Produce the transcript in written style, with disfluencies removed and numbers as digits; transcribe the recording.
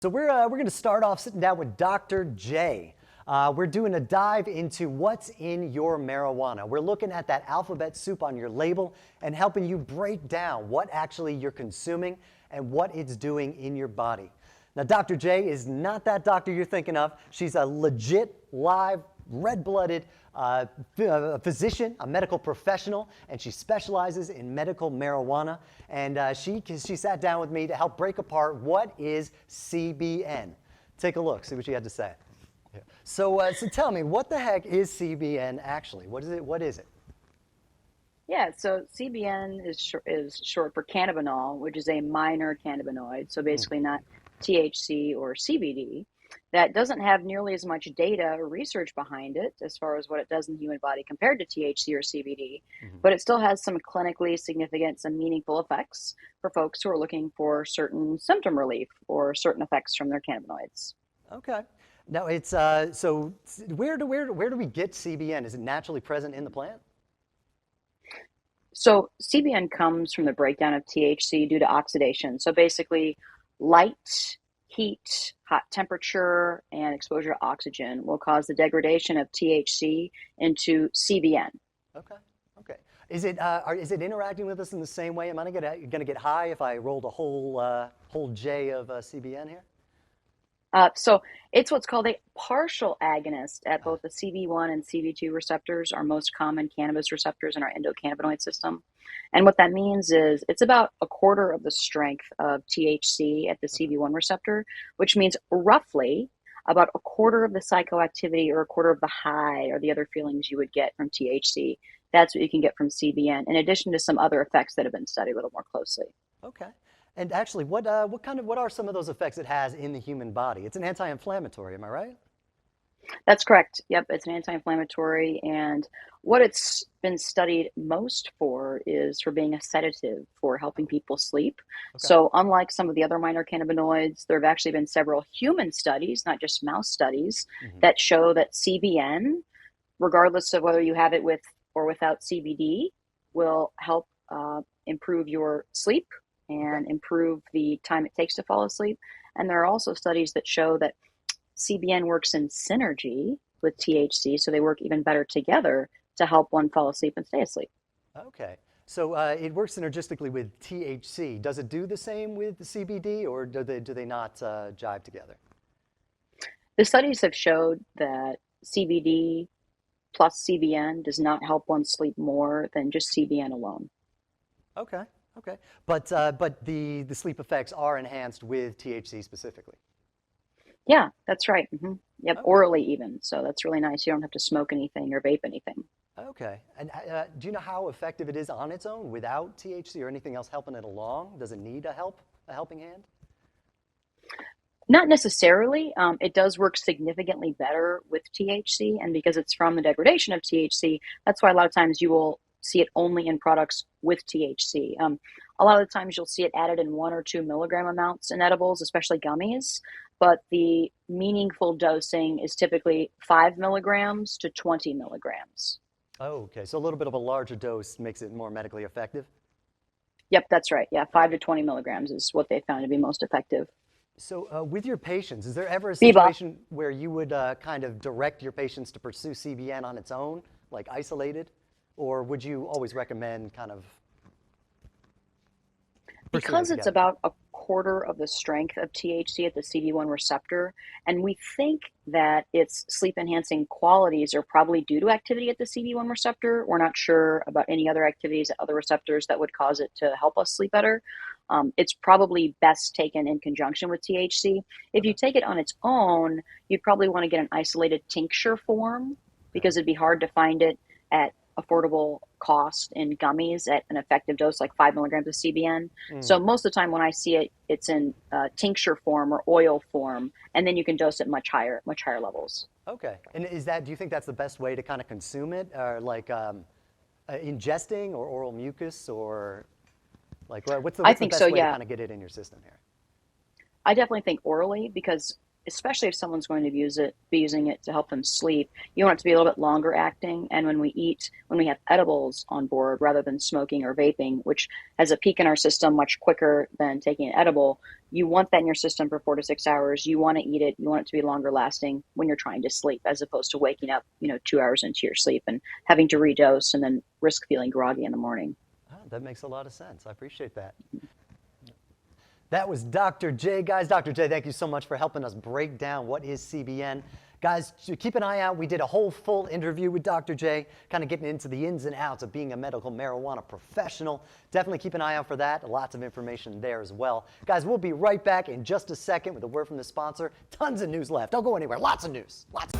So we're going to start off sitting down with Dr. J. We're doing a dive into what's in your marijuana. We're looking at that alphabet soup on your label and helping you break down what actually you're consuming and what it's doing in your body. Now, Dr. J is not that doctor you're thinking of. She's a legit, live, red-blooded physician, a medical professional, and she specializes in medical marijuana. And she sat down with me to help break apart what is CBN. Take a look, see what she had to say. Yeah. So tell me, what the heck is CBN actually? What is it? What is it? Yeah, so CBN is short for cannabinol, which is a minor cannabinoid, so Mm. basically not THC or CBD. That doesn't have nearly as much data or research behind it as far as what it does in the human body compared to THC or CBD, Mhm. but it still has some clinically significant, some meaningful effects for folks who are looking for certain symptom relief or certain effects from their cannabinoids. Okay. Now it's so where do we get CBN? Is it naturally present in the plant? So CBN comes from the breakdown of THC due to oxidation. So basically, light, heat, hot temperature, and exposure to oxygen will cause the degradation of THC into CBN. Okay. Okay. Is it interacting with us in the same way? Am I going to get high if I rolled a whole J of CBN here? So it's what's called a partial agonist at Uh, both the CB1 and CB2 receptors, our most common cannabis receptors in our endocannabinoid system. And what that means is it's about a quarter of the strength of THC at the okay. CB1 receptor, which means roughly about a quarter of the psychoactivity or a quarter of the high or the other feelings you would get from THC. That's what you can get from CBN, in addition to some other effects that have been studied a little more closely. Okay. And actually, what are some of those effects it has in the human body? It's an anti-inflammatory, am I right? That's correct. Yep, it's an anti-inflammatory, and what it's been studied most for is for being a sedative for helping Oh, people sleep. okay. So, unlike some of the other minor cannabinoids, there have actually been several human studies, not just mouse studies, Hmm. that show that CBN, regardless of whether you have it with or without CBD, will help improve your sleep Okay. and improve the time it takes to fall asleep. And there are also studies that show that CBN works in synergy with THC, so they work even better together to help one fall asleep and stay asleep. Okay. So it works synergistically with THC. Does it do the same with the CBD, or do they not jive together? The studies have showed that CBD plus CBN does not help one sleep more than just CBN alone. Okay. Okay. But the sleep effects are enhanced with THC specifically. Yeah, that's right. Yep, Okay. orally even. So that's really nice. You don't have to smoke anything or vape anything. Okay. And do you know how effective it is on its own without THC or anything else helping it along? Does it need a helping hand? Not necessarily. It does work significantly better with THC, and because it's from the degradation of THC, that's why a lot of times you will see it only in products with THC. A lot of the times you'll see it added in 1 or 2 milligram amounts in edibles, especially gummies, but the meaningful dosing is typically 5 milligrams to 20 milligrams. Oh, okay. So a little bit of a larger dose makes it more medically effective. Yep, that's right. Yeah, 5 to Okay. 20 milligrams is what they found to be most effective. So with your patients, is there ever a Bebop. situation where you would kind of direct your patients to pursue CBN on its own, like isolated, or would you always recommend kind of pursuing it Because it's together? about a quarter of the strength of THC at the CB1 receptor, and we think that its sleep enhancing qualities are probably due to activity at the CB1 receptor. We're not sure about any other activities at other receptors that would cause it to help us sleep better. It's probably best taken in conjunction with THC. If you Okay. take it on its own, you'd probably want to get an isolated tincture form Okay. because it'd be hard to find it at affordable cost in gummies at an effective dose like 5 milligrams of CBN. So Mm. most of the time when I see it, it's in tincture form or oil form, and then you can dose it much higher levels. Okay. And do you think that's the best way to kind of consume it, or like ingesting or oral mucus, or like I what's the think so. best way to Yeah, kind of get it in your system here? I definitely think orally because especially if someone's going to be using it to help them sleep, you want it to be a little bit longer acting. And when we have edibles on board rather than smoking or vaping, which has a peak in our system much quicker than taking an edible, you want that in your system for 4 to 6 hours. You want to eat it. You want it to be longer lasting when you're trying to sleep, as opposed to waking up, 2 hours into your sleep and having to redose and then risk feeling groggy in the morning. Oh, that makes a lot of sense. I appreciate that. That was Dr. J. Guys, Dr. J, thank you so much for helping us break down what is CBN. Guys, keep an eye out. We did a whole full interview with Dr. J, kind of getting into the ins and outs of being a medical marijuana professional. Definitely keep an eye out for that. Lots of information there as well. Guys, we'll be right back in just a second with a word from the sponsor. Tons of news left. Don't go anywhere. Lots of news. Lots.